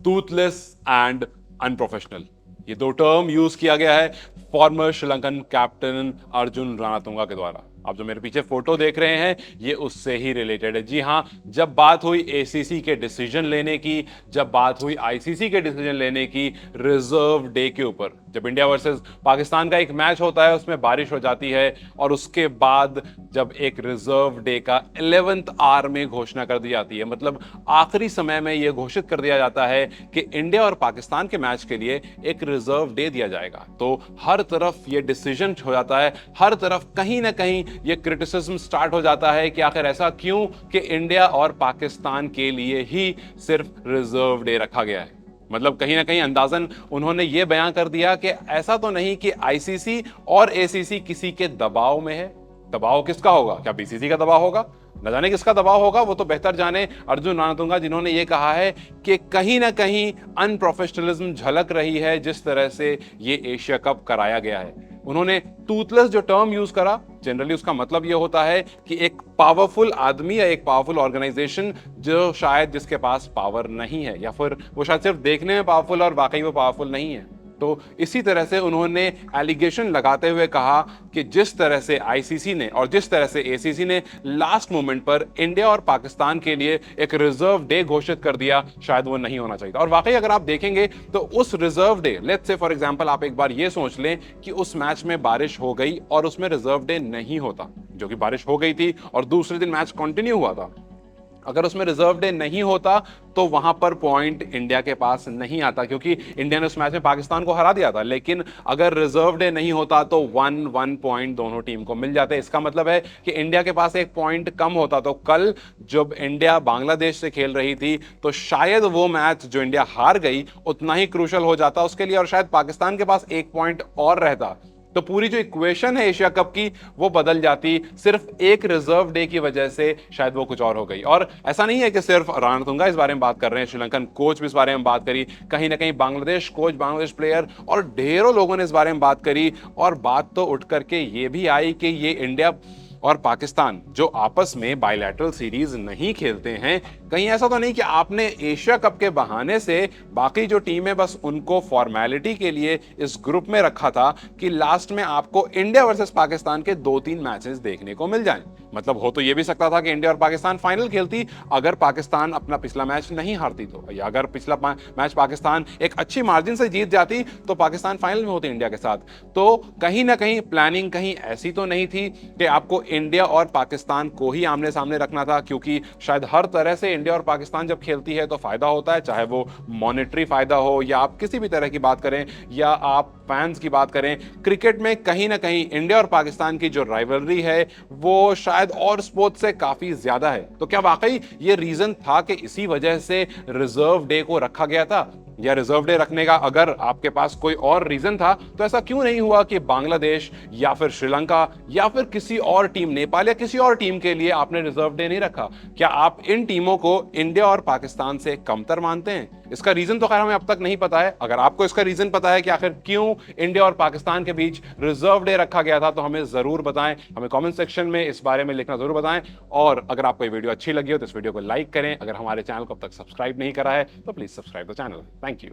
Toothless and unprofessional, ये दो term use किया गया है फॉर्मर श्रीलंकन कैप्टन अर्जुन रणतुंगा के द्वारा। आप जो मेरे पीछे फोटो देख रहे हैं ये उससे ही रिलेटेड है। जी हां, जब बात हुई एसीसी के डिसीजन लेने की, जब बात हुई आईसीसी के डिसीजन लेने की रिजर्व डे के ऊपर, जब इंडिया वर्सेस पाकिस्तान का एक मैच होता है उसमें बारिश हो जाती है और उसके बाद जब एक रिजर्व डे का 11th आवर में घोषणा कर दी जाती है, मतलब आखिरी समय में यह घोषित कर दिया जाता है कि इंडिया और पाकिस्तान के मैच के लिए एक रिजर्व डे दिया जाएगा, तो हर तरफ यह डिसीजन हो जाता है, हर तरफ कहीं ना कहीं यह क्रिटिसिज्म स्टार्ट हो जाता है कि आखिर ऐसा क्यों कि इंडिया और पाकिस्तान के लिए ही सिर्फ रिजर्व डे रखा गया है। मतलब कहीं ना कहीं अंदाजन उन्होंने यह बयान कर दिया कि ऐसा तो नहीं कि आईसीसी और एसीसी किसी के दबाव में है। दबाव किसका होगा? क्या बीसीसी का दबाव होगा? न जाने किसका दबाव होगा, वो तो बेहतर जाने अर्जुन रणतुंगा, जिन्होंने ये कहा है कि कहीं ना कहीं अनप्रोफेशनलिज्म झलक रही है जिस तरह से ये एशिया कप कराया गया है। उन्होंने टूथलेस जो टर्म यूज करा, जनरली उसका मतलब यह होता है कि एक पावरफुल आदमी या एक पावरफुल ऑर्गेनाइजेशन जो शायद जिसके पास पावर नहीं है, या फिर वो शायद सिर्फ देखने में पावरफुल और वाकई वो पावरफुल नहीं है। तो इसी तरह से उन्होंने एलिगेशन लगाते हुए कहा कि जिस तरह से आईसीसी ने और जिस तरह से एसीसी ने लास्ट मोमेंट पर इंडिया और पाकिस्तान के लिए एक रिजर्व डे घोषित कर दिया, शायद वो नहीं होना चाहिए था। और वाकई अगर आप देखेंगे तो उस reserve day, let's say for example आप एक बार ये सोच लें कि उस मैच में बारिश हो गई और उसमें रिजर्व डे नहीं होता, जो कि बारिश हो गई थी और दूसरे दिन मैच कंटिन्यू हुआ था, अगर उसमें रिजर्व डे नहीं होता तो वहां पर पॉइंट इंडिया के पास नहीं आता, क्योंकि इंडिया ने उस मैच में पाकिस्तान को हरा दिया था। लेकिन अगर रिजर्व डे नहीं होता तो 1-1 पॉइंट दोनों टीम को मिल जाते। इसका मतलब है कि इंडिया के पास एक पॉइंट कम होता। तो कल जब इंडिया बांग्लादेश से खेल रही थी तो शायद वो मैच जो इंडिया हार गई उतना ही क्रूशल हो जाता उसके लिए, और शायद पाकिस्तान के पास एक पॉइंट और रहता। तो पूरी जो इक्वेशन है एशिया कप की वो बदल जाती, सिर्फ एक रिजर्व डे की वजह से शायद वो कुछ और हो गई। और ऐसा नहीं है कि सिर्फ रणतुंगा इस बारे में बात कर रहे हैं, श्रीलंकन कोच भी इस बारे में बात करी, कहीं ना कहीं बांग्लादेश कोच, बांग्लादेश प्लेयर और ढेरों लोगों ने इस बारे में बात करी। और बात तो उठ करके ये भी आई कि ये इंडिया और पाकिस्तान जो आपस में बायलैटरल सीरीज नहीं खेलते हैं, कहीं ऐसा तो नहीं कि आपने एशिया कप के बहाने से बाकी जो टीम है बस उनको फॉर्मेलिटी के लिए इस ग्रुप में रखा था कि लास्ट में आपको इंडिया वर्सेस पाकिस्तान के 2-3 मैचेस देखने को मिल जाएं। मतलब हो तो यह भी सकता था कि इंडिया और पाकिस्तान फाइनल खेलती अगर पाकिस्तान अपना पिछला मैच नहीं हारती तो, या अगर पिछला मैच पाकिस्तान एक अच्छी मार्जिन से जीत जाती तो पाकिस्तान फाइनल में होती इंडिया के साथ। तो कहीं ना कहीं प्लानिंग कहीं ऐसी तो नहीं थी कि आपको इंडिया और पाकिस्तान को ही आमने सामने रखना था, क्योंकि शायद हर तरह से इंडिया और पाकिस्तान जब खेलती है तो फायदा होता है, चाहे वो मॉनेटरी फायदा हो या आप किसी भी तरह की बात करें या आप फैंस की बात करें। क्रिकेट में कहीं ना कहीं इंडिया और पाकिस्तान की जो राइवलरी है वो शायद और स्पोर्ट्स से काफी ज्यादा है। तो क्या वाकई ये रीजन था कि इसी वजह से रिजर्व डे को रखा गया था, या रिजर्व डे रखने का अगर आपके पास कोई और रीजन था तो ऐसा क्यों नहीं हुआ कि बांग्लादेश या फिर श्रीलंका या फिर किसी और टीम, नेपाल या किसी और टीम के लिए आपने रिजर्व डे नहीं रखा? क्या आप इन टीमों को इंडिया और पाकिस्तान से कमतर मानते हैं? इसका रीजन तो खैर हमें अब तक नहीं पता है। अगर आपको इसका रीजन पता है कि आखिर क्यों इंडिया और पाकिस्तान के बीच रिजर्व डे रखा गया था तो हमें जरूर बताएं, हमें कमेंट सेक्शन में इस बारे में लिखना जरूर बताएं। और अगर आपको ये वीडियो अच्छी लगी हो तो इस वीडियो को लाइक करें। अगर हमारे चैनल को अब तक सब्सक्राइब नहीं करा है तो please subscribe the channel. Thank you.